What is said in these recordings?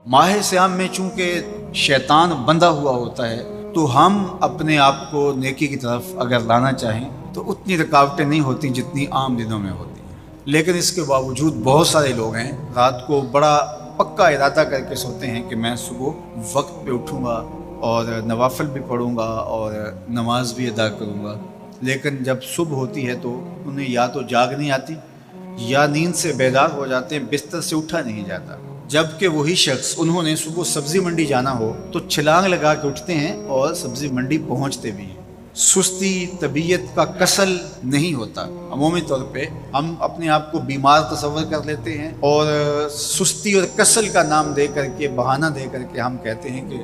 माह सियाम में चूँकि शैतान बंधा हुआ होता है तो हम अपने आप को नेकी की तरफ अगर लाना चाहें तो उतनी रुकावटें नहीं होती जितनी आम दिनों में होती हैं। लेकिन इसके बावजूद बहुत सारे लोग हैं रात को बड़ा पक्का इरादा करके सोते हैं कि मैं सुबह वक्त पे उठूँगा और नवाफिल भी पढ़ूँगा और नमाज भी अदा करूँगा, लेकिन जब सुबह होती है तो उन्हें या तो जाग नहीं आती या नींद से बेदार हो जाते हैं, बिस्तर से उठा नहीं जाता। जबकि वही शख्स उन्होंने सुबह सब्ज़ी मंडी जाना हो तो छलांग लगा के उठते हैं और सब्ज़ी मंडी पहुंचते भी हैं। सुस्ती तबीयत का कसल नहीं होता। अमूमी तौर पे हम अपने आप को बीमार तस्वर कर लेते हैं और सुस्ती और कसल का नाम दे करके, बहाना दे करके हम कहते हैं कि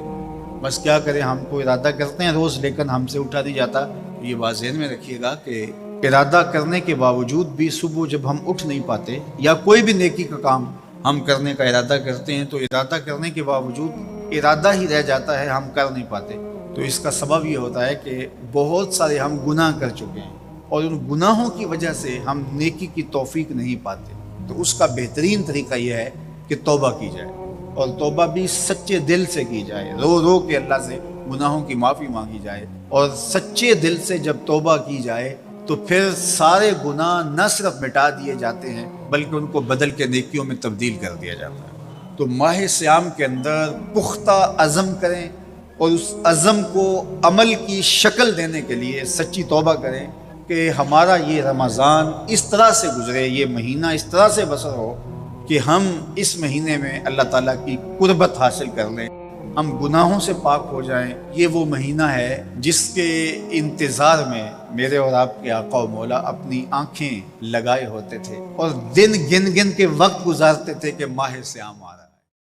बस क्या करें, हमको इरादा करते हैं रोज़ लेकिन हमसे उठा नहीं जाता। ये बात ज़हन में रखिएगा कि इरादा करने के बावजूद भी सुबह जब हम उठ नहीं पाते या कोई भी नेकी का काम हम करने का इरादा करते हैं तो इरादा करने के बावजूद इरादा ही रह जाता है, हम कर नहीं पाते। तो इसका सबब ये होता है कि बहुत सारे हम गुनाह कर चुके हैं और उन गुनाहों की वजह से हम नेकी की तौफीक नहीं पाते। तो उसका बेहतरीन तरीका यह है कि तौबा की जाए और तौबा भी सच्चे दिल से की जाए, रो रो के अल्लाह से गुनाहों की माफ़ी मांगी जाए। और सच्चे दिल से जब तौबा की जाए तो फिर सारे गुनाह न सिर्फ मिटा दिए जाते हैं बल्कि उनको बदल के नेकियों में तब्दील कर दिया जाता है। तो माह सियाम के अंदर पुख्ता अज़म करें और उस अज़म को अमल की शक्ल देने के लिए सच्ची तौबा करें कि हमारा ये रमज़ान इस तरह से गुजरे, ये महीना इस तरह से बसर हो कि हम इस महीने में अल्लाह ताला की कुर्बत हासिल कर लें, हम गुनाहों से पाक हो जाएं। ये वो महीना है जिसके इंतज़ार में मेरे और आपके आका और मौला अपनी आंखें लगाए होते थे और दिन गिन गिन के वक्त गुजारते थे कि माह सियाम आ रहा है।